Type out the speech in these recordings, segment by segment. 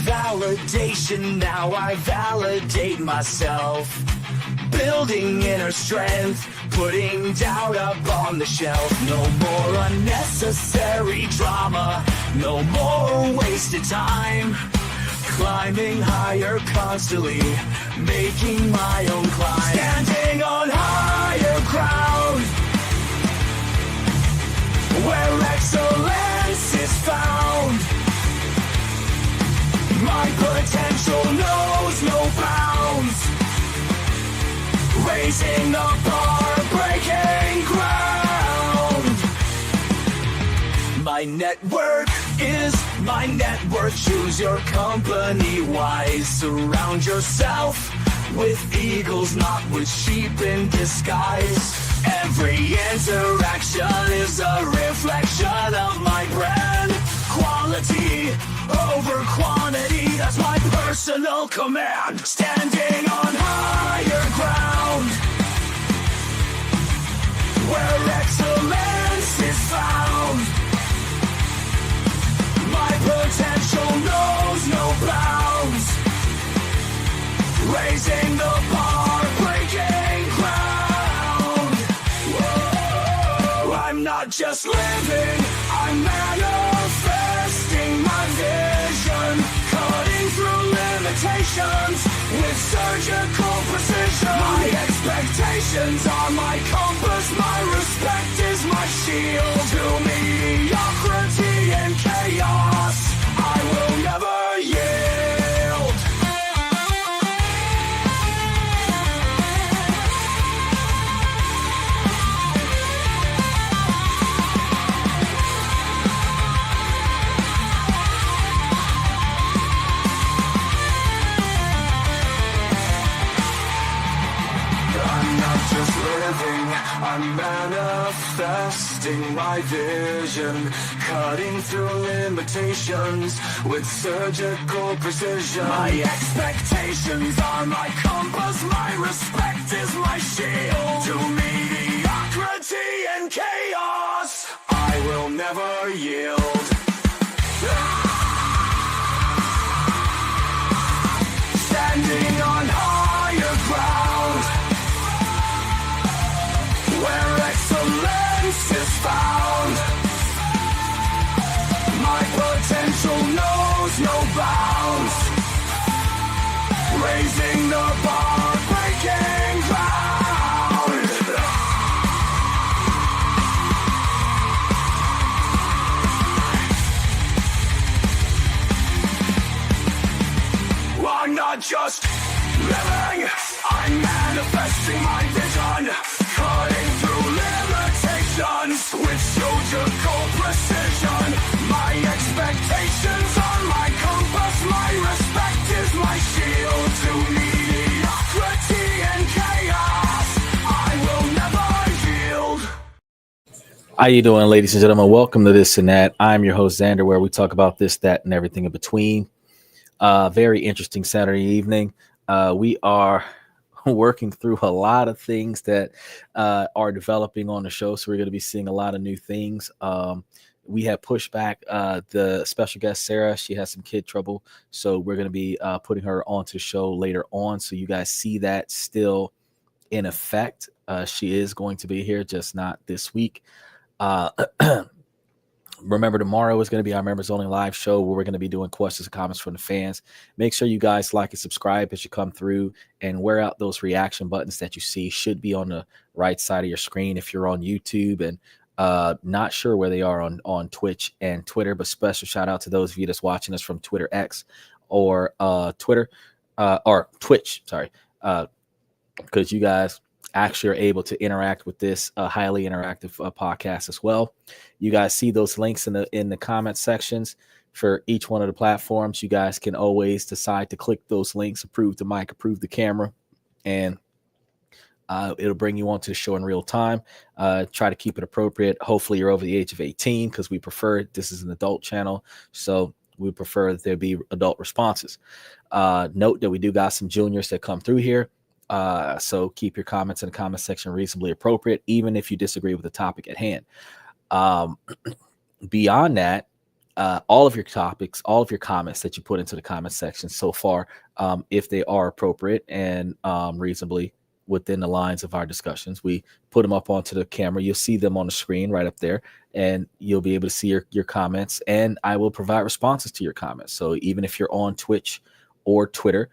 validation, now I validate myself. Building inner strength, putting doubt up on the shelf. No more unnecessary drama, no more wasted time. Climbing higher constantly, making my own climb. Standing on higher ground, where excellence is found. My potential knows no bounds. Raising the bar, breaking ground. My network is my net worth. Choose your company wise. Surround yourself with eagles, not with sheep in disguise. Every interaction is a reflection of my brand. Quality over quantity, that's my personal command. Standing on higher ground, where excellence is found. My potential knows no bounds. Raising the bar, breaking ground. Whoa. I'm not just living, I'm manifesting my vision. Cutting through limitations with surgical precision. My expectations are my compass, my respect is my shield. To mediocrity and chaos, I will never yield. I'm manifesting my vision, cutting through limitations with surgical precision. My expectations are my compass, my respect is my shield. To mediocrity and chaos, I will never yield. Standing on higher ground, where excellence is found. My potential knows no bounds. Raising the bar, breaking ground. I'm not just living, I'm manifesting my vision. Cutting through limitations with surgical precision. My expectations are my compass, my respect is my shield. To mediocrity and chaos, I will never yield. How you doing, ladies and gentlemen? Welcome to This and That. I'm your host, Xander, where we talk about this, that, and everything in between. Very interesting Saturday evening. We are working through a lot of things that are developing on the show. So we're going to be seeing a lot of new things. We have pushed back the special guest, Sarah. She has some kid trouble. So we're going to be putting her onto the show later on. So you guys see that still in effect. She is going to be here, just not this week. Remember, tomorrow is going to be our members only live show where we're going to be doing questions and comments from the fans. Make sure you guys like and subscribe as you come through, and wear out those reaction buttons that you see. Should be on the right side of your screen if you're on YouTube, and not sure where they are on Twitch and Twitter, but special shout out to those of you that's watching us from Twitter X or Twitter or Twitch, sorry, because you guys actually are able to interact with this highly interactive podcast as well. You guys see those links in the comment sections for each one of the platforms. You guys can always decide to click those links, approve the mic, approve the camera, and it'll bring you onto the show in real time. Try to keep it appropriate. Hopefully you're over the age of 18 because we prefer this is an adult channel. So we prefer that there be adult responses. Note that we do got some juniors that come through here. So keep your comments in the comment section reasonably appropriate, even if you disagree with the topic at hand. Beyond that, all of your topics, all of your comments that you put into the comment section so far, if they are appropriate and reasonably within the lines of our discussions, we put them up onto the camera. You'll see them on the screen right up there, and you'll be able to see your comments, and I will provide responses to your comments. So even if you're on Twitch or Twitter,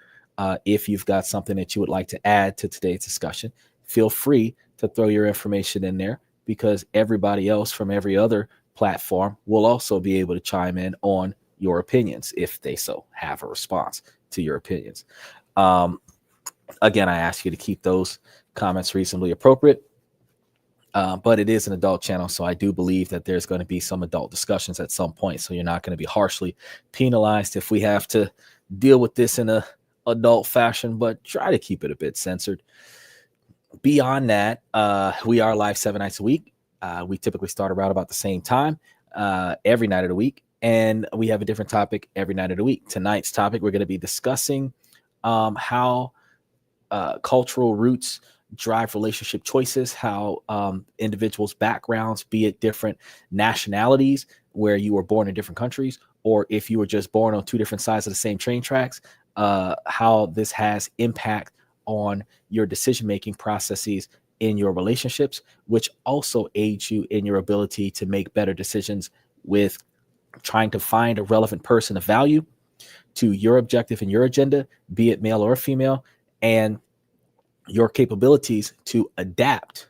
if you've got something that you would like to add to today's discussion, feel free to throw your information in there, because everybody else from every other platform will also be able to chime in on your opinions if they so have a response to your opinions. Again, I ask you to keep those comments reasonably appropriate, but it is an adult channel, so I do believe that there's going to be some adult discussions at some point, so you're not going to be harshly penalized if we have to deal with this in a adult fashion, but try to keep it a bit censored. Beyond that, we are live 7 nights a week. We typically start around about the same time every night of the week, and we have a different topic every night of the week. Tonight's topic, we're going to be discussing how cultural roots drive relationship choices, how individuals' backgrounds, be it different nationalities where you were born in different countries, or if you were just born on two different sides of the same train tracks, how this has impact on your decision-making processes in your relationships, which also aids you in your ability to make better decisions with trying to find a relevant person of value to your objective and your agenda, be it male or female, and your capabilities to adapt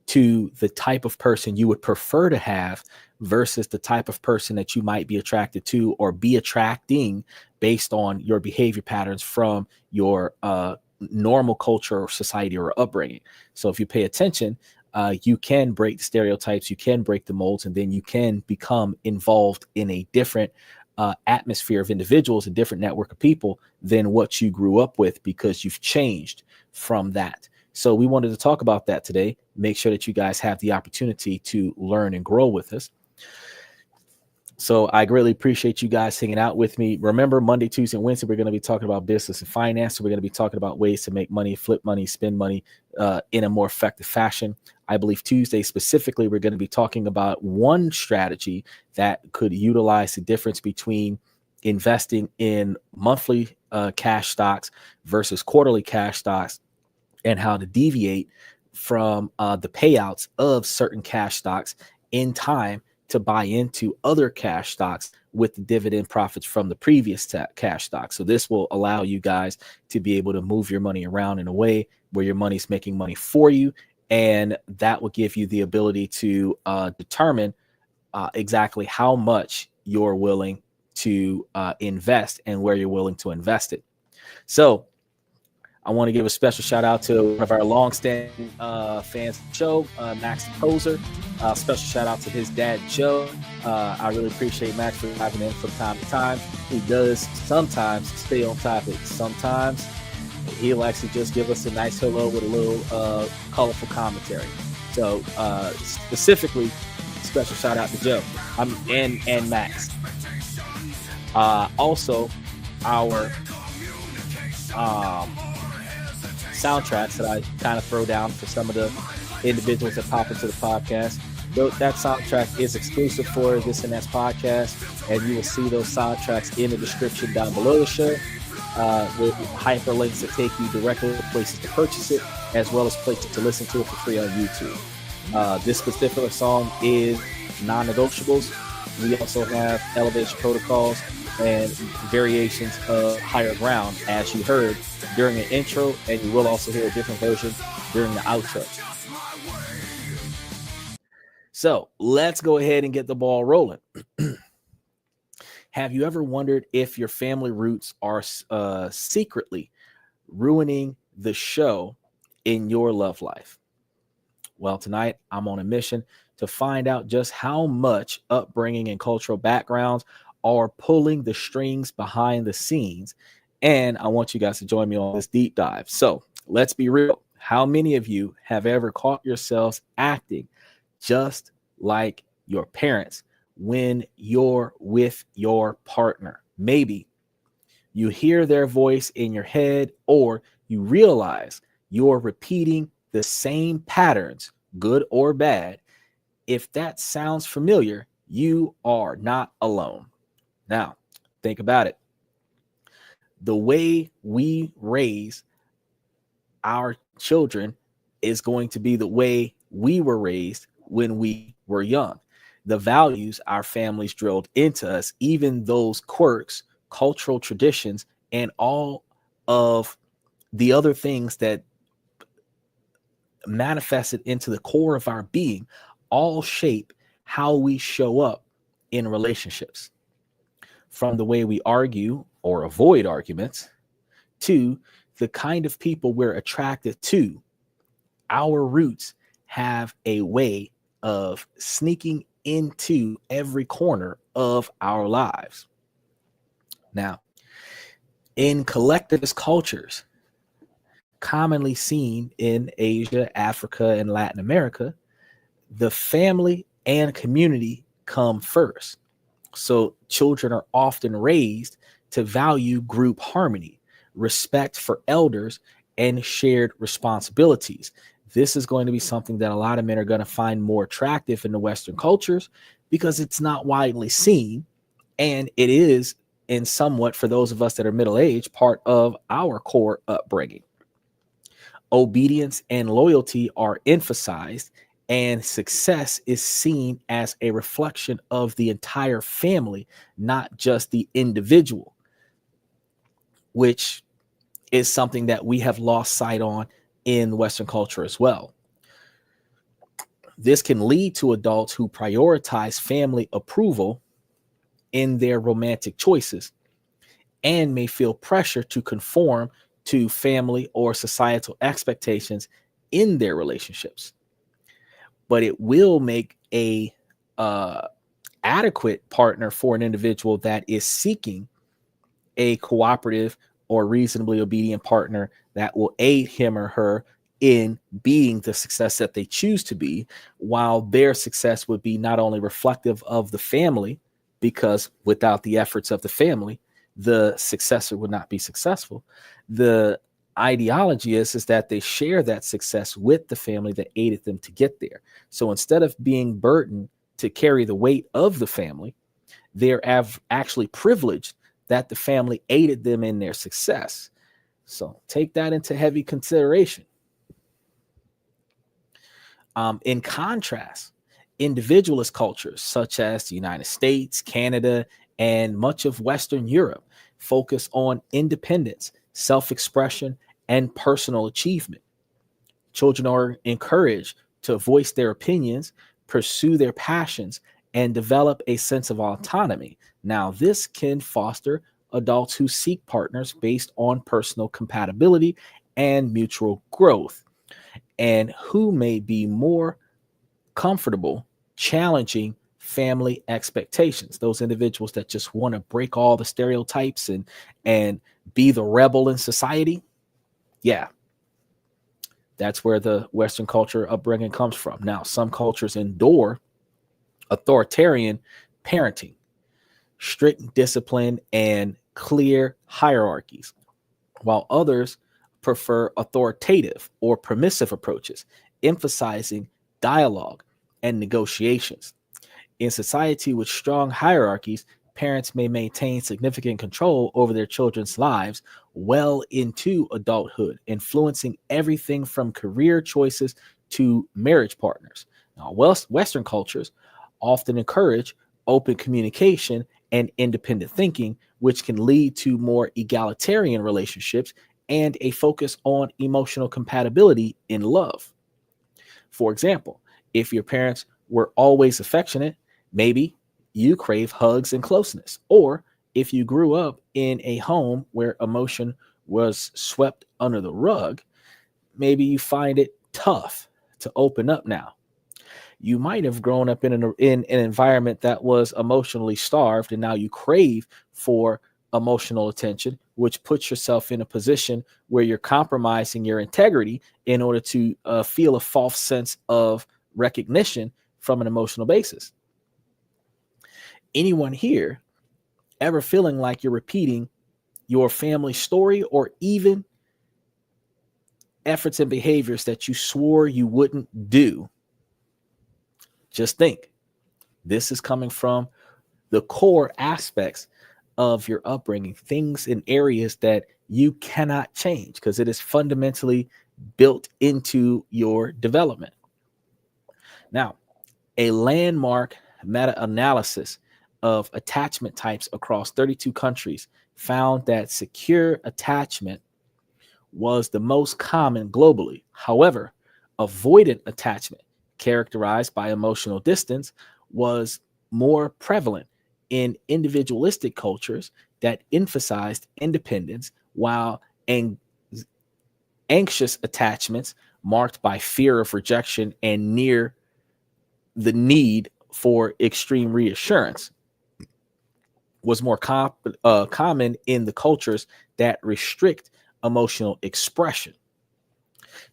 to the type of person you would prefer to have versus the type of person that you might be attracted to or be attracting based on your behavior patterns from your normal culture or society or upbringing. So if you pay attention, you can break the stereotypes, you can break the molds, and then you can become involved in a different atmosphere of individuals, a different network of people than what you grew up with, because you've changed from that. So we wanted to talk about that today. Make sure that you guys have the opportunity to learn and grow with us. So I greatly appreciate you guys hanging out with me. Remember, Monday, Tuesday, and Wednesday, we're going to be talking about business and finance. So we're going to be talking about ways to make money, flip money, spend money in a more effective fashion. I believe Tuesday specifically, we're going to be talking about one strategy that could utilize the difference between investing in monthly cash stocks versus quarterly cash stocks, and how to deviate from the payouts of certain cash stocks in time to buy into other cash stocks with the dividend profits from the previous cash stock. So this will allow you guys to be able to move your money around in a way where your money's making money for you. And that will give you the ability to determine exactly how much you're willing to invest and where you're willing to invest it. So I want to give a special shout out to one of our longstanding fans of the show, Max the Poser. Special shout out to his dad, Joe. I really appreciate Max for diving in from time to time. He does sometimes stay on topic. Sometimes he'll actually just give us a nice hello with a little colorful commentary. So specifically, special shout out to Joe and Max. Also, our soundtracks that I kind of throw down for some of the individuals that pop into the podcast. That soundtrack is exclusive for This and That's podcast, and you will see those soundtracks in the description down below the show with hyperlinks that take you directly to places to purchase it, as well as places to listen to it for free on YouTube. This particular song is Non-Negotiables. We also have Elevation Protocols and variations of Higher Ground, as you heard during the intro, and you will also hear a different version during the outro. So let's go ahead and get the ball rolling. Have you ever wondered if your family roots are secretly ruining the show in your love life? Well, tonight I'm on a mission to find out just how much upbringing and cultural backgrounds are pulling the strings behind the scenes. And I want you guys to join me on this deep dive. So let's be real. How many of you have ever caught yourselves acting just like your parents when you're with your partner? Maybe you hear their voice in your head, or you realize you're repeating the same patterns, good or bad. If that sounds familiar, you are not alone. Now, think about it. The way we raise our children is going to be the way we were raised when we were young. The values our families drilled into us, even those quirks, cultural traditions, and all of the other things that manifested into the core of our being, all shape how we show up in relationships. From the way we argue or avoid arguments to the kind of people we're attracted to, our roots have a way of sneaking into every corner of our lives. Now, in collectivist cultures, commonly seen in Asia, Africa, and Latin America, the family and community come first. So children are often raised to value group harmony, respect for elders, and shared responsibilities. This is going to be something that a lot of men are going to find more attractive in the Western cultures because it's not widely seen. And it is, in somewhat, for those of us that are middle aged, part of our core upbringing. Obedience and loyalty are emphasized, and success is seen as a reflection of the entire family, not just the individual, which is something that we have lost sight on in Western culture as well. This can lead to adults who prioritize family approval in their romantic choices and may feel pressure to conform to family or societal expectations in their relationships. But it will make a adequate partner for an individual that is seeking a cooperative or reasonably obedient partner that will aid him or her in being the success that they choose to be, while their success would be not only reflective of the family, because without the efforts of the family, the successor would not be successful. The ideology is that they share that success with the family that aided them to get there. So instead of being burdened to carry the weight of the family, they're actually privileged that the family aided them in their success. So take that into heavy consideration. In contrast, individualist cultures such as the United States, Canada, and much of Western Europe focus on independence, self-expression, and personal achievement. Children are encouraged to voice their opinions, pursue their passions, and develop a sense of autonomy. Now, this can foster adults who seek partners based on personal compatibility and mutual growth, and who may be more comfortable challenging family expectations. Those individuals that just want to break all the stereotypes and be the rebel in society. Yeah, that's where the Western culture upbringing comes from. Now, some cultures endure authoritarian parenting, strict discipline, and clear hierarchies, while others prefer authoritative or permissive approaches, emphasizing dialogue and negotiations. In society with strong hierarchies, parents may maintain significant control over their children's lives well into adulthood, influencing everything from career choices to marriage partners. Now, Western cultures often encourage open communication and independent thinking, which can lead to more egalitarian relationships and a focus on emotional compatibility in love. For example, if your parents were always affectionate, maybe you crave hugs and closeness. Or if you grew up in a home where emotion was swept under the rug, maybe you find it tough to open up now. You might have grown up in an environment that was emotionally starved, and now you crave for emotional attention, which puts yourself in a position where you're compromising your integrity in order to feel a false sense of recognition from an emotional basis. Anyone here ever feeling like you're repeating your family story, or even efforts and behaviors that you swore you wouldn't do? Just think, this is coming from the core aspects of your upbringing, things in areas that you cannot change because it is fundamentally built into your development. Now, a landmark meta analysis of attachment types across 32 countries found that secure attachment was the most common globally. However, avoidant attachment, characterized by emotional distance, was more prevalent in individualistic cultures that emphasized independence, while anxious attachments, marked by fear of rejection and near the need for extreme reassurance, was more common in the cultures that restrict emotional expression.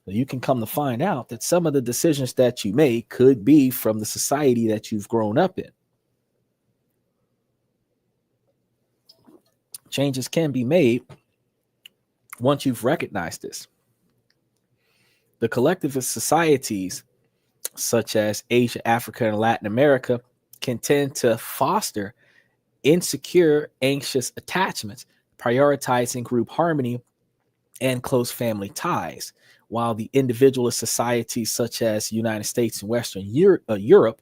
You can come to find out that some of the decisions that you make could be from the society that you've grown up in. Changes can be made once you've recognized this. The collectivist societies, such as Asia, Africa, and Latin America, can tend to foster insecure, anxious attachments, prioritizing group harmony and close family ties, while the individualist societies such as United States and Western Europe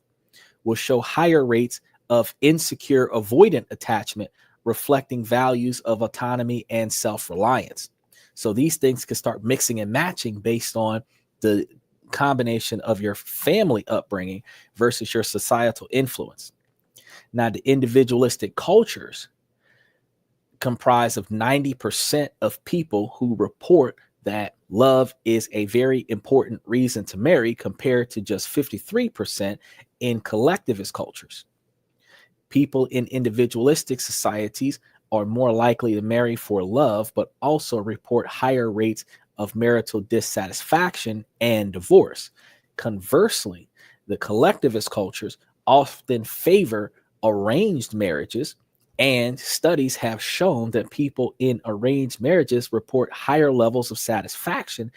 will show higher rates of insecure avoidant attachment, reflecting values of autonomy and self-reliance. So these things can start mixing and matching based on the combination of your family upbringing versus your societal influence. Now, the individualistic cultures comprise of 90% of people who report that love is a very important reason to marry, compared to just 53% in collectivist cultures. People in individualistic societies are more likely to marry for love, but also report higher rates of marital dissatisfaction and divorce. Conversely, the collectivist cultures often favor arranged marriages, and studies have shown that people in arranged marriages report higher levels of satisfaction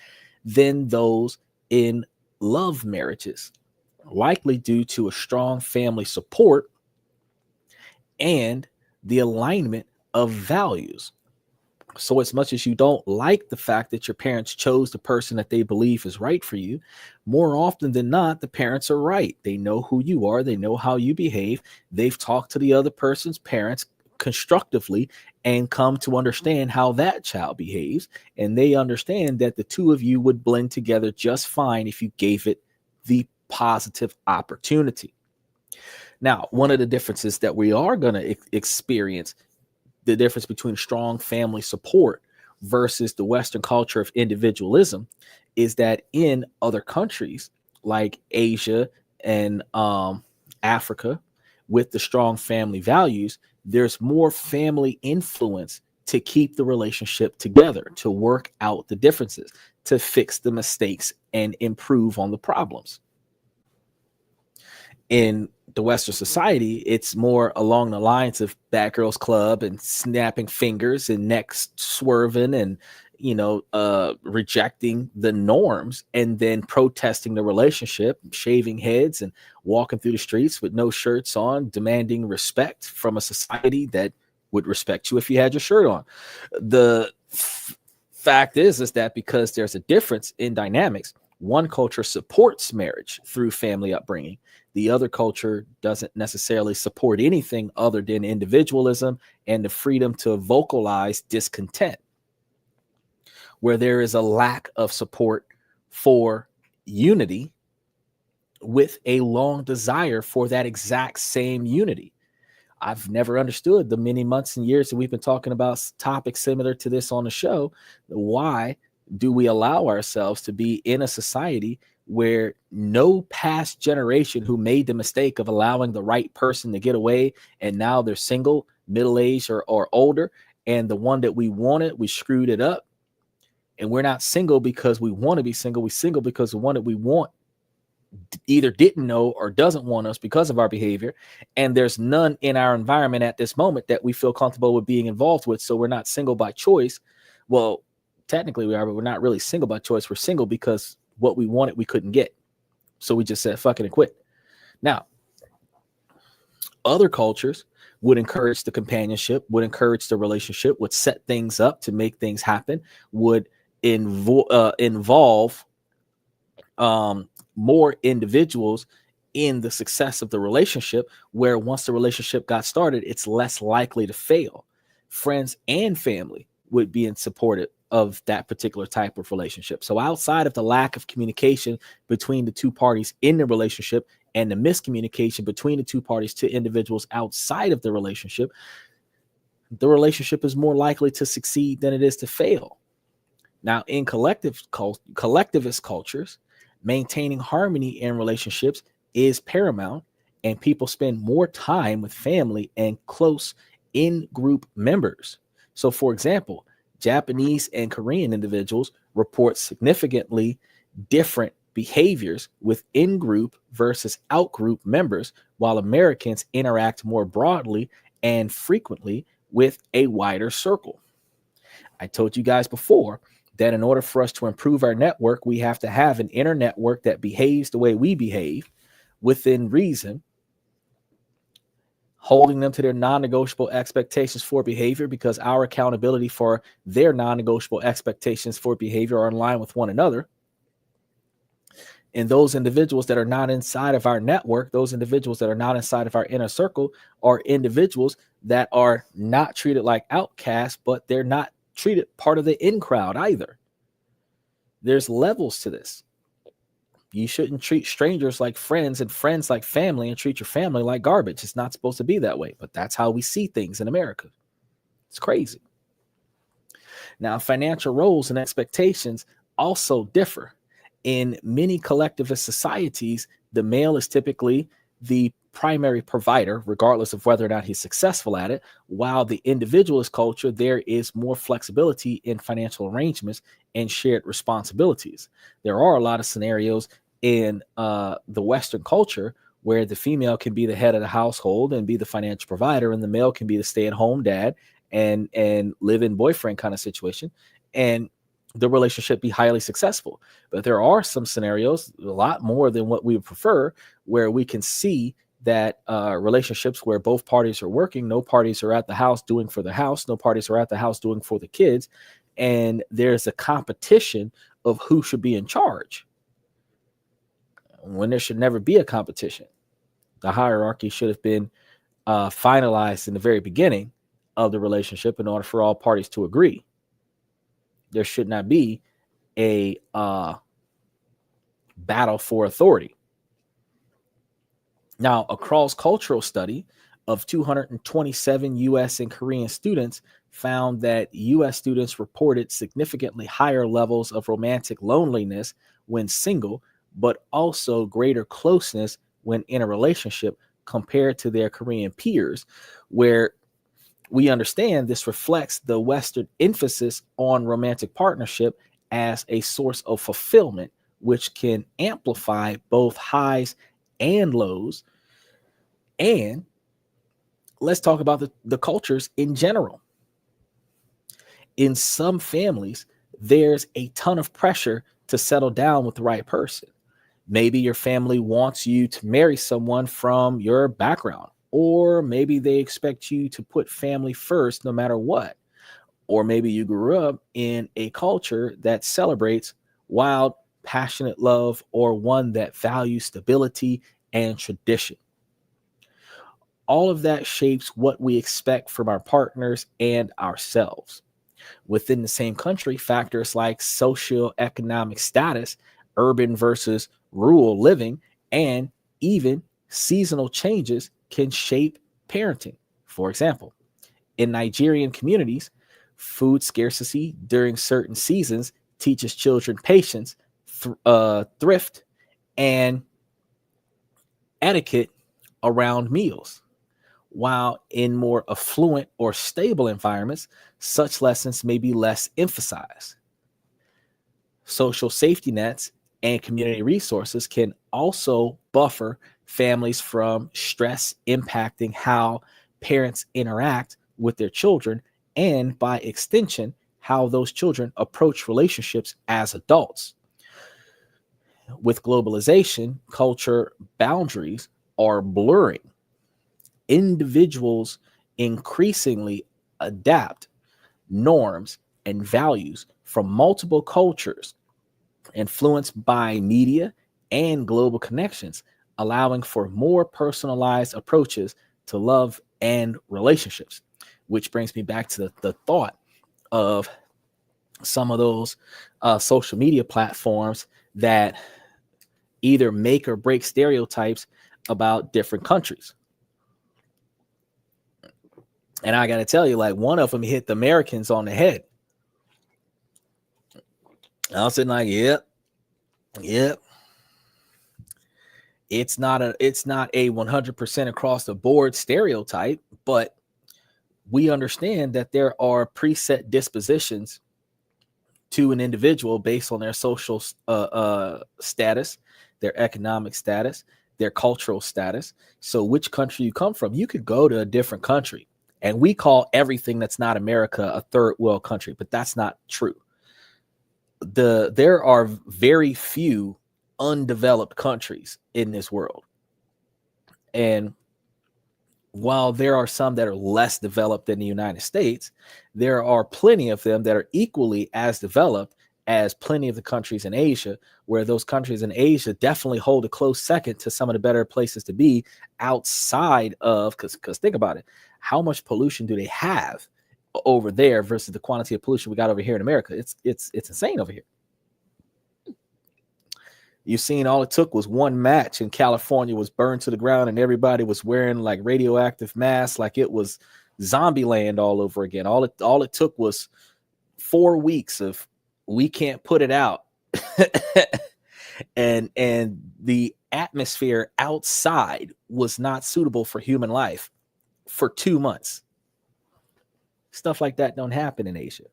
than those in love marriages, likely due to a strong family support and the alignment of values. So as much as you don't like the fact that your parents chose the person that they believe is right for you, more often than not, the parents are right. They know who you are. They know how you behave. They've talked to the other person's parents constructively and come to understand how that child behaves. And they understand that the two of you would blend together just fine if you gave it the positive opportunity. Now, one of the differences that we are going to experience, the difference between strong family support versus the Western culture of individualism, is that in other countries like Asia and Africa, with the strong family values, there's more family influence to keep the relationship together, to work out the differences, to fix the mistakes and improve on the problems. In the Western society, it's more along the lines of Bad Girls Club and snapping fingers and necks swerving and, rejecting the norms and then protesting the relationship, shaving heads and walking through the streets with no shirts on, demanding respect from a society that would respect you if you had your shirt on. The fact is that because there's a difference in dynamics, one culture supports marriage through family upbringing. The other culture doesn't necessarily support anything other than individualism and the freedom to vocalize discontent. Where there is a lack of support for unity with a long desire for that exact same unity. I've never understood the many months and years that we've been talking about topics similar to this on the show. Why do we allow ourselves to be in a society where no past generation who made the mistake of allowing the right person to get away and now they're single, middle-aged or older, and the one that we wanted, we screwed it up, and we're not single because we want to be single. We're single because the one that we want either didn't know or doesn't want us because of our behavior, and there's none in our environment at this moment that we feel comfortable with being involved with, so we're not single by choice. Well, technically we are, but we're not really single by choice. We're single because what we wanted we couldn't get, so we just said fuck it and quit. Now, other cultures would encourage the companionship, would encourage the relationship, would set things up to make things happen, would involve more individuals in the success of the relationship, where once the relationship got started, it's less likely to fail. Friends and family would be in support of that particular type of relationship. So outside of the lack of communication between the two parties in the relationship and the miscommunication between the two parties to individuals outside of the relationship is more likely to succeed than it is to fail. Now, in collectivist cultures, maintaining harmony in relationships is paramount, and people spend more time with family and close in-group members. So, for example, Japanese and Korean individuals report significantly different behaviors with in-group versus out-group members, while Americans interact more broadly and frequently with a wider circle. I told you guys before that in order for us to improve our network, we have to have an inner network that behaves the way we behave within reason, holding them to their non-negotiable expectations for behavior, because our accountability for their non-negotiable expectations for behavior are in line with one another. And those individuals that are not inside of our network, those individuals that are not inside of our inner circle, are individuals that are not treated like outcasts, but they're not treated part of the in crowd either. There's levels to this. You shouldn't treat strangers like friends and friends like family and treat your family like garbage. It's not supposed to be that way, but that's how we see things in America. It's crazy. Now, financial roles and expectations also differ. In many collectivist societies, the male is typically the primary provider, regardless of whether or not he's successful at it, while the individualist culture, there is more flexibility in financial arrangements and shared responsibilities. There are a lot of scenarios in the Western culture where the female can be the head of the household and be the financial provider, and the male can be the stay-at-home dad and live-in boyfriend kind of situation, and the relationship be highly successful. But there are some scenarios, a lot more than what we would prefer, where we can see that relationships where both parties are working, no parties are at the house doing for the house, no parties are at the house doing for the kids, and there's a competition of who should be in charge, when there should never be a competition. The hierarchy should have been finalized in the very beginning of the relationship in order for all parties to agree. There should not be a battle for authority. Now, a cross-cultural study of 227 U.S. and Korean students found that U.S. students reported significantly higher levels of romantic loneliness when single, but also greater closeness when in a relationship compared to their Korean peers, where we understand this reflects the Western emphasis on romantic partnership as a source of fulfillment, which can amplify both highs and lows. And let's talk about the cultures in general. In some families, there's a ton of pressure to settle down with the right person. Maybe your family wants you to marry someone from your background, or maybe they expect you to put family first no matter what. Or maybe you grew up in a culture that celebrates wild, passionate love, or one that values stability and tradition. All of that shapes what we expect from our partners and ourselves. Within the same country, factors like socioeconomic status, urban versus rural living, and even seasonal changes can shape parenting. For example, in Nigerian communities, food scarcity during certain seasons teaches children patience, thrift, and etiquette around meals. While in more affluent or stable environments, such lessons may be less emphasized. Social safety nets and community resources can also buffer families from stress impacting how parents interact with their children, and by extension, how those children approach relationships as adults. With globalization, culture boundaries are blurring. Individuals increasingly adapt norms and values from multiple cultures, influenced by media and global connections, allowing for more personalized approaches to love and relationships. Which brings me back to the thought of some of those social media platforms that either make or break stereotypes about different countries. And I got to tell you, like, one of them hit the Americans on the head. I was sitting like, yep. It's not a 100% across the board stereotype, but we understand that there are preset dispositions to an individual based on their social status, their economic status, their cultural status. So which country you come from, you could go to a different country, and we call everything that's not America a third world country, but that's not true. There are very few undeveloped countries in this world. And while there are some that are less developed than the United States, there are plenty of them that are equally as developed as plenty of the countries in Asia, where those countries in Asia definitely hold a close second to some of the better places to be outside of, because think about it, how much pollution do they have over there versus the quantity of pollution we got over here in America? It's insane over here. You've seen all it took was one match and California was burned to the ground and everybody was wearing like radioactive masks like it was zombie land all over again. All it took was 4 weeks of we can't put it out. and the atmosphere outside was not suitable for human life for 2 months. Stuff like that don't happen in Asia.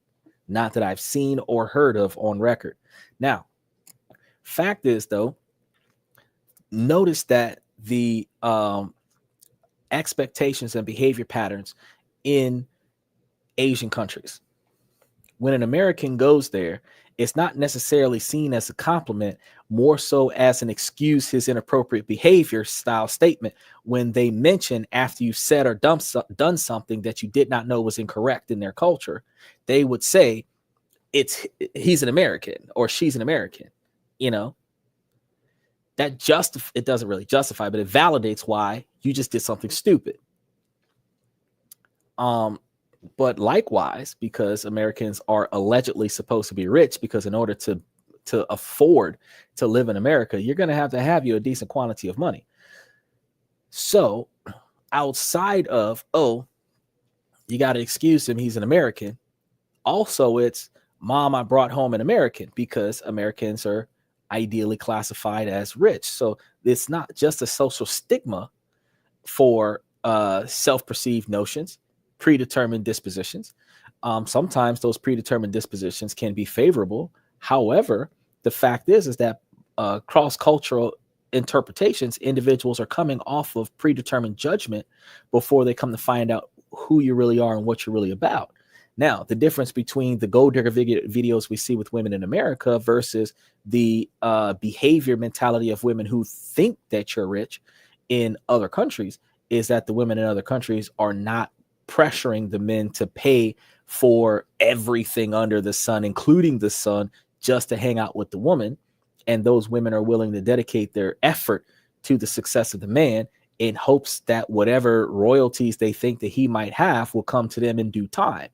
Not that I've seen or heard of on record. Now, fact is, though, notice that the expectations and behavior patterns in Asian countries, when an American goes there, it's not necessarily seen as a compliment, more so as an excuse his inappropriate behavior style statement when they mention after you said or done something that you did not know was incorrect in their culture. They would say he's an American or she's an American. You know, that it doesn't really justify, but it validates why you just did something stupid. But likewise, because Americans are allegedly supposed to be rich, because in order to afford to live in America, you're going to have you a decent quantity of money. So outside of, oh, you got to excuse him, he's an American. Also, it's, Mom, I brought home an American, because Americans are ideally classified as rich. So it's not just a social stigma for self-perceived notions, predetermined dispositions. Sometimes those predetermined dispositions can be favorable. However, the fact is that cross-cultural interpretations, individuals are coming off of predetermined judgment before they come to find out who you really are and what you're really about. Now, the difference between the gold digger videos we see with women in America versus the behavior mentality of women who think that you're rich in other countries is that the women in other countries are not pressuring the men to pay for everything under the sun, including the sun, just to hang out with the woman. And those women are willing to dedicate their effort to the success of the man in hopes that whatever royalties they think that he might have will come to them in due time.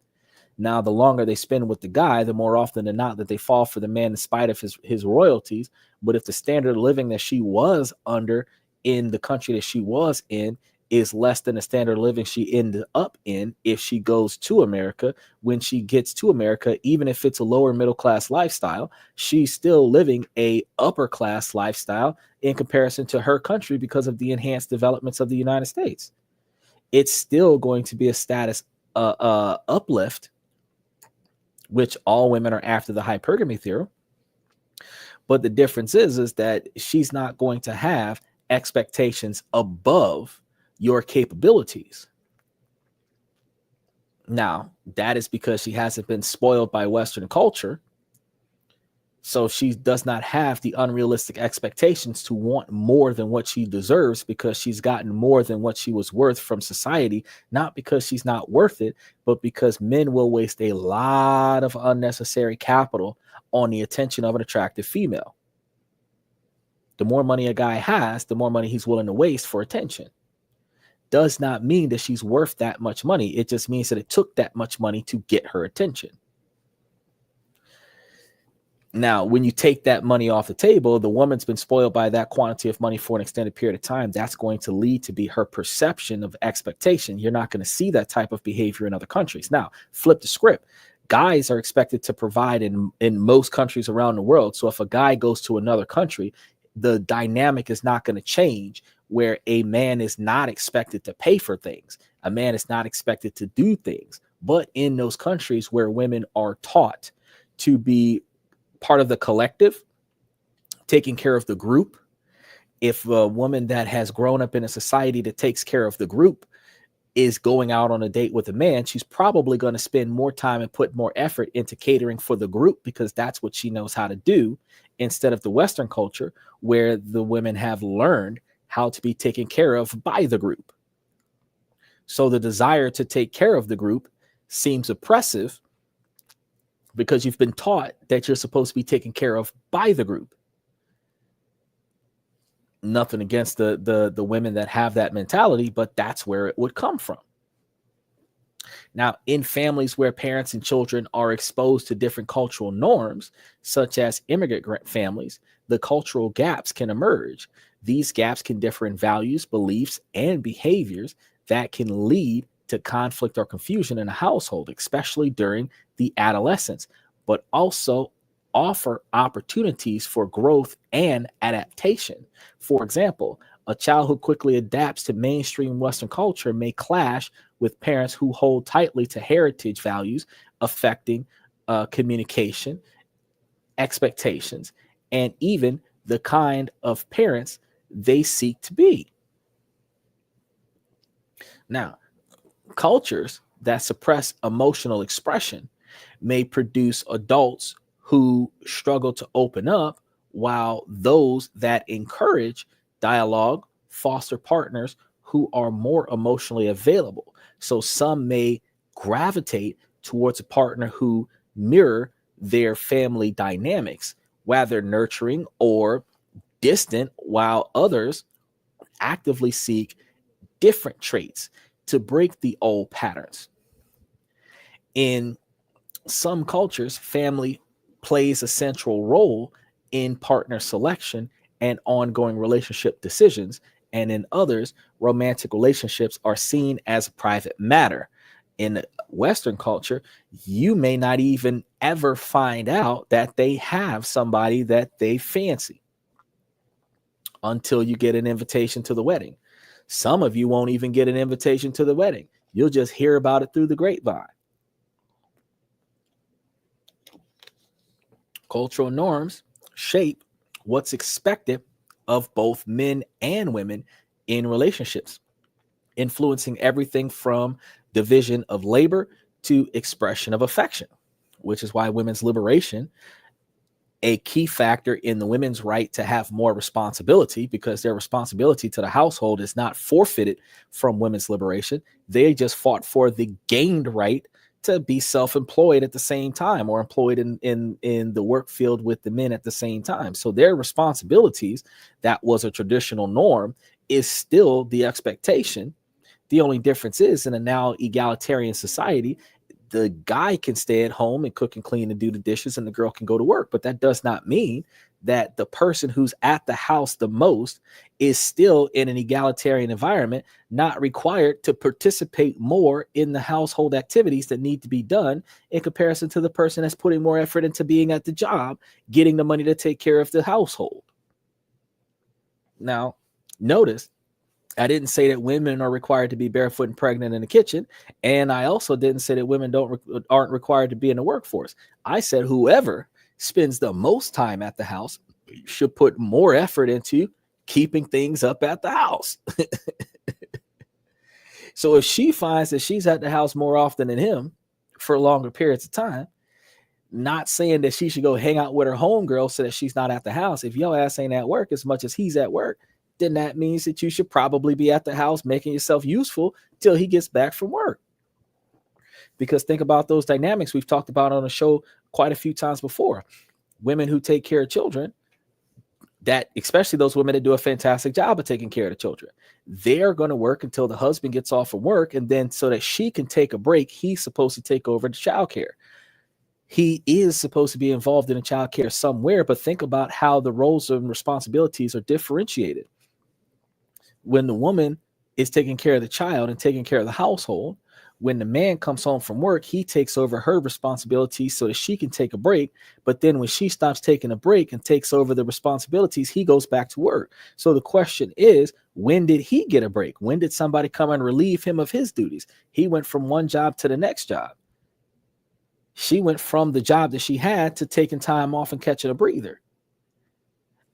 Now, the longer they spend with the guy, the more often than not that they fall for the man in spite of his royalties. But if the standard of living that she was under in the country that she was in is less than the standard of living she ended up in, if she goes to America, when she gets to America, even if it's a lower middle class lifestyle, she's still living a upper class lifestyle in comparison to her country because of the enhanced developments of the United States. It's still going to be a status uplift, which all women are after the hypergamy theorem. But the difference is that she's not going to have expectations above your capabilities. Now, that is because she hasn't been spoiled by Western culture. So she does not have the unrealistic expectations to want more than what she deserves, because she's gotten more than what she was worth from society, not because she's not worth it, but because men will waste a lot of unnecessary capital on the attention of an attractive female. The more money a guy has, the more money he's willing to waste for attention. Does not mean that she's worth that much money. It just means that it took that much money to get her attention. Now, when you take that money off the table, the woman's been spoiled by that quantity of money for an extended period of time. That's going to lead to be her perception of expectation. You're not going to see that type of behavior in other countries. Now, flip the script. Guys are expected to provide in most countries around the world. So if a guy goes to another country, the dynamic is not going to change, where a man is not expected to pay for things. A man is not expected to do things. But in those countries where women are taught to be part of the collective, taking care of the group, if a woman that has grown up in a society that takes care of the group is going out on a date with a man, she's probably going to spend more time and put more effort into catering for the group, because that's what she knows how to do, instead of the Western culture where the women have learned how to be taken care of by the group. So the desire to take care of the group seems oppressive, because you've been taught that you're supposed to be taken care of by the group. Nothing against the women that have that mentality, but that's where it would come from. Now, in families where parents and children are exposed to different cultural norms, such as immigrant families, the cultural gaps can emerge. These gaps can differ in values, beliefs, and behaviors that can lead to conflict or confusion in a household, especially during the adolescence, but also offer opportunities for growth and adaptation. For example, a child who quickly adapts to mainstream Western culture may clash with parents who hold tightly to heritage values, affecting communication, expectations, and even the kind of parents they seek to be. Now, cultures that suppress emotional expression may produce adults who struggle to open up, while those that encourage dialogue foster partners who are more emotionally available. So some may gravitate towards a partner who mirror their family dynamics, whether nurturing or distant, while others actively seek different traits to break the old patterns. In some cultures, family plays a central role in partner selection and ongoing relationship decisions, and in others, romantic relationships are seen as a private matter. In Western culture, you may not even ever find out that they have somebody that they fancy until you get an invitation to the wedding. Some of you won't even get an invitation to the wedding. You'll just hear about it through the grapevine. Cultural norms shape what's expected of both men and women in relationships, influencing everything from division of labor to expression of affection, which is why women's liberation, a key factor in the women's right to have more responsibility, because their responsibility to the household is not forfeited from women's liberation. They just fought for the gained right to be self-employed at the same time, or employed in the work field with the men at the same time. So their responsibilities, that was a traditional norm, is still the expectation. The only difference is, in a now egalitarian society, the guy can stay at home and cook and clean and do the dishes, and the girl can go to work. But that does not mean that the person who's at the house the most is still in an egalitarian environment, not required to participate more in the household activities that need to be done, in comparison to the person that's putting more effort into being at the job, getting the money to take care of the household. Now, notice, I didn't say that women are required to be barefoot and pregnant in the kitchen. And I also didn't say that women aren't required to be in the workforce. I said whoever spends the most time at the house should put more effort into keeping things up at the house. So if she finds that she's at the house more often than him for longer periods of time, Not saying that she should go hang out with her homegirl so that she's not at the house. If your ass ain't at work as much as he's at work, then that means that you should probably be at the house making yourself useful till he gets back from work. Because think about those dynamics we've talked about on the show quite a few times before. Women who take care of children, that especially those women that do a fantastic job of taking care of the children, they're going to work until the husband gets off from work, and then so that she can take a break, he's supposed to take over the child care. He is supposed to be involved in the child care somewhere, but think about how the roles and responsibilities are differentiated. When the woman is taking care of the child and taking care of the household, when the man comes home from work, he takes over her responsibilities so that she can take a break. But then when she stops taking a break and takes over the responsibilities, he goes back to work. So the question is, when did he get a break? When did somebody come and relieve him of his duties? He went from one job to the next job. She went from the job that she had to taking time off and catching a breather.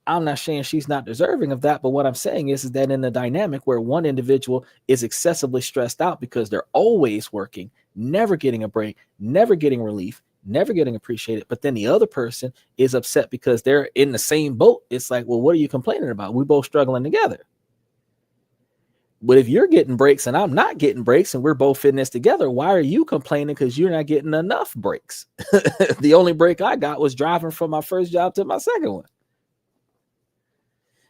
I'm not saying she's not deserving of that, but what I'm saying is that in the dynamic where one individual is excessively stressed out because they're always working, never getting a break, never getting relief, never getting appreciated, but then the other person is upset because they're in the same boat. It's like, well, what are you complaining about? We're both struggling together. But if you're getting breaks and I'm not getting breaks and we're both in this together, why are you complaining because you're not getting enough breaks? The only break I got was driving from my first job to my second one.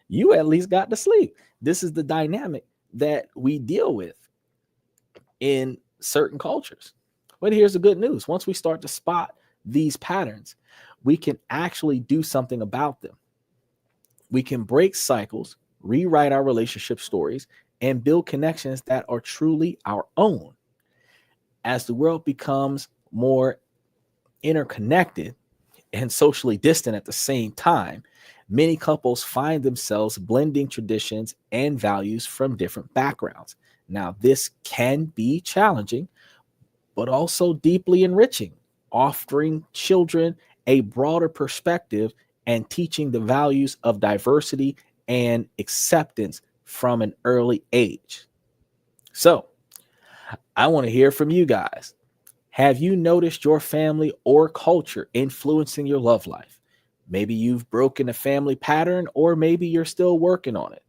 You at least got to sleep. This is the dynamic that we deal with in certain cultures. But here's the good news. Once we start to spot these patterns, we can actually do something about them. We can break cycles, rewrite our relationship stories, and build connections that are truly our own. As the world becomes more interconnected and socially distant at the same time, many couples find themselves blending traditions and values from different backgrounds. Now, this can be challenging, but also deeply enriching, offering children a broader perspective and teaching the values of diversity and acceptance from an early age. So, I want to hear from you guys. Have you noticed your family or culture influencing your love life? Maybe you've broken a family pattern, or maybe you're still working on it.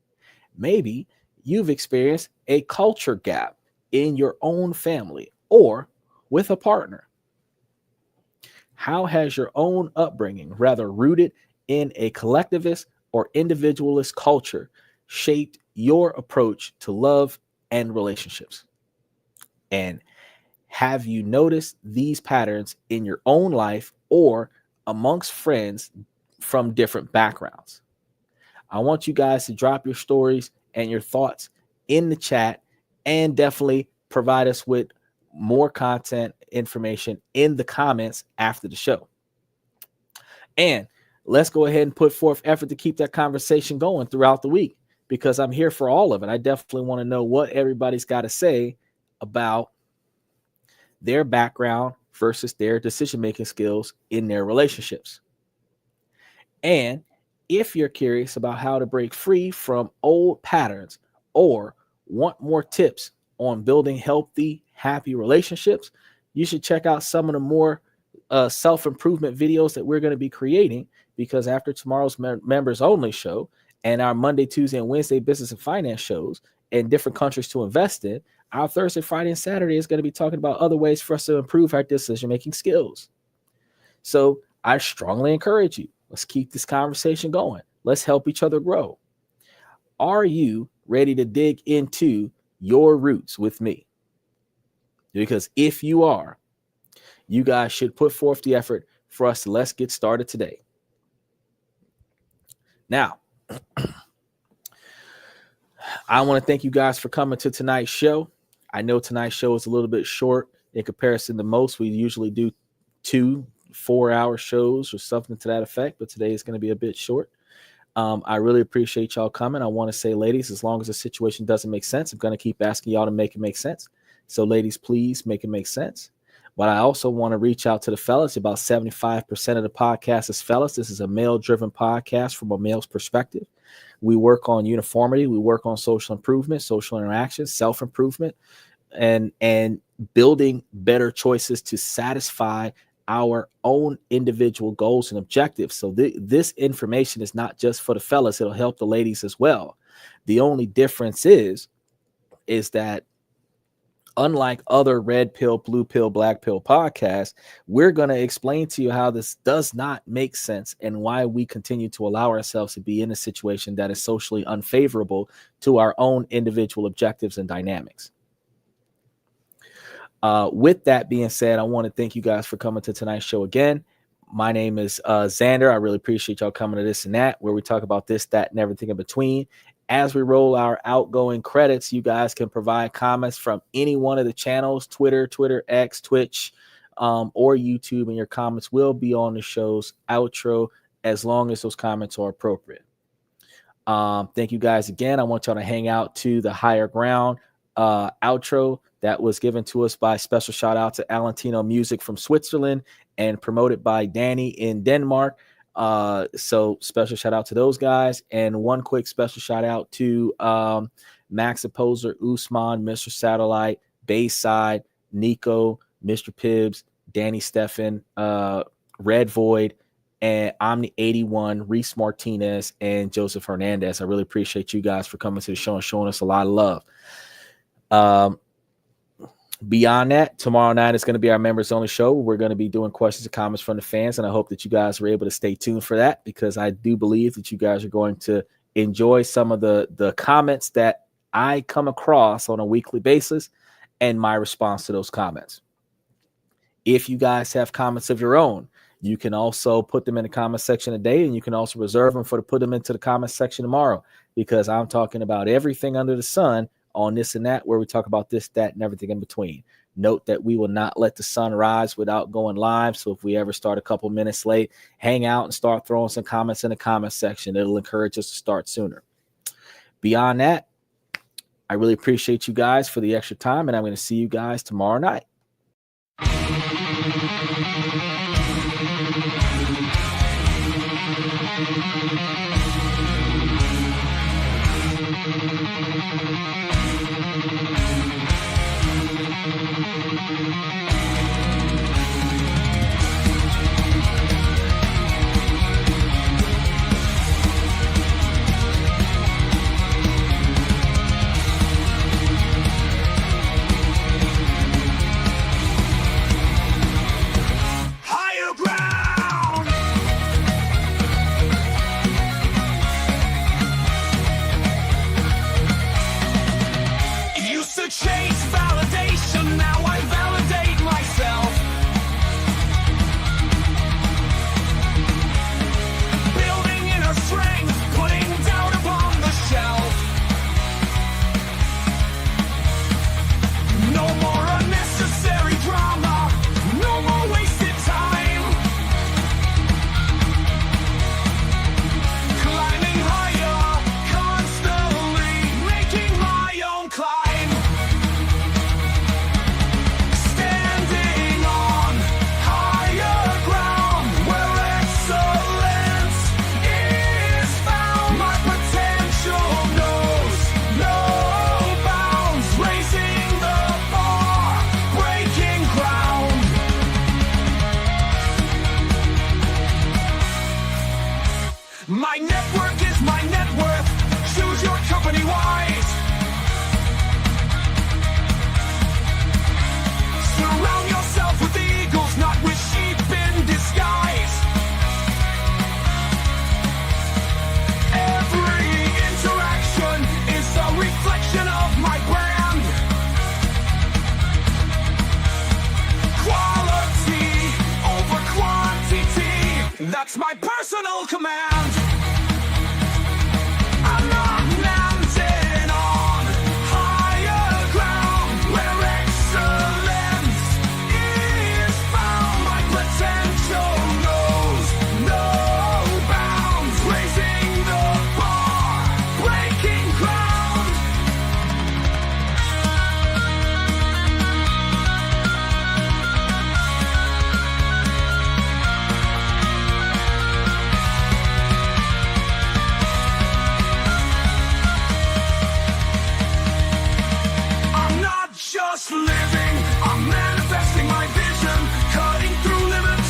Maybe you've experienced a culture gap in your own family or with a partner. How has your own upbringing, rather rooted in a collectivist or individualist culture, shaped your approach to love and relationships? And have you noticed these patterns in your own life or amongst friends from different backgrounds? I want you guys to drop your stories and your thoughts in the chat, and definitely provide us with more content information in the comments after the show. And let's go ahead and put forth effort to keep that conversation going throughout the week, because I'm here for all of it. I definitely want to know what everybody's got to say about their background versus their decision-making skills in their relationships. And if you're curious about how to break free from old patterns or want more tips on building healthy, happy relationships, you should check out some of the more self-improvement videos that we're going to be creating, because after tomorrow's members only show and our Monday, Tuesday, and Wednesday business and finance shows and different countries to invest in, our Thursday, Friday, and Saturday is going to be talking about other ways for us to improve our decision-making skills. So I strongly encourage you, let's keep this conversation going. Let's help each other grow. Are you ready to dig into your roots with me? Because if you are, you guys should put forth the effort for us to let's get started today. Now, I want to thank you guys for coming to tonight's show. I know tonight's show is a little bit short in comparison to most. We usually do 2 4-hour shows or something to that effect, but today is going to be a bit short. I really appreciate y'all coming. I want to say, ladies, as long as the situation doesn't make sense, I'm going to keep asking y'all to make it make sense. So ladies, please make it make sense. But I also want to reach out to the fellas. About 75% of the podcast is fellas. This is a male-driven podcast from a male's perspective. We work on uniformity. We work on social improvement, social interaction, self-improvement, and building better choices to satisfy our own individual goals and objectives. So this information is not just for the fellas. It'll help the ladies as well. The only difference is that unlike other red pill, blue pill, black pill podcasts, we're going to explain to you how this does not make sense and why we continue to allow ourselves to be in a situation that is socially unfavorable to our own individual objectives and dynamics. With that being said, I want to thank you guys for coming to tonight's show again. My name is Xander. I really appreciate y'all coming to This and That, where we talk about this, that, and everything in between. As we roll our outgoing credits, you guys can provide comments from any one of the channels, Twitter, X, Twitch, or YouTube, and your comments will be on the show's outro as long as those comments are appropriate. Thank you guys again. I want y'all to hang out to the Higher Ground outro that was given to us by special shout out to alanito.music from Switzerland and promoted by Danny in Denmark. So special shout out to those guys, and one quick special shout out to Max Opposer, Usman, Mr. Satellite, Bayside, Nico, Mr. Pibbs, Danny Steffen, Red Void, and Omni 81, Reese Martinez, and Joseph Hernandez. I really appreciate you guys for coming to the show and showing us a lot of love. Beyond that, tomorrow night is going to be our members only show. We're going to be doing questions and comments from the fans, and I hope that you guys were able to stay tuned for that, because I do believe that you guys are going to enjoy some of the comments that I come across on a weekly basis and my response to those comments. If you guys have comments of your own, you can also put them in the comment section today, and you can also reserve them put them into the comment section tomorrow, because I'm talking about everything under the sun on This and That, where we talk about this, that, and everything in between. Note that we will not let the sun rise without going live. So if we ever start a couple minutes late, hang out and start throwing some comments in the comment section. It'll encourage us to start sooner. Beyond that, I really appreciate you guys for the extra time, and I'm going to see you guys tomorrow night. Higher ground. Used to chase validation, now I validate myself. Building inner strength, putting doubt upon the shelf. No more unnecessary drama, no more wasted time. Climbing higher, constantly making my own climb. Standing on higher ground where excellence is found. My potential knows no bounds, raising the bar, breaking ground. My network is my net worth. Choose your company wise. Surround yourself with eagles, not with sheep in disguise. Every interaction is a reflection of my brand. Quality over quantity, that's my personal command. I'm not landing on higher ground where excellence is found. My potential knows no bounds, raising the bar, breaking ground. I'm not just living, I'm manifesting my vision, cutting through limitations.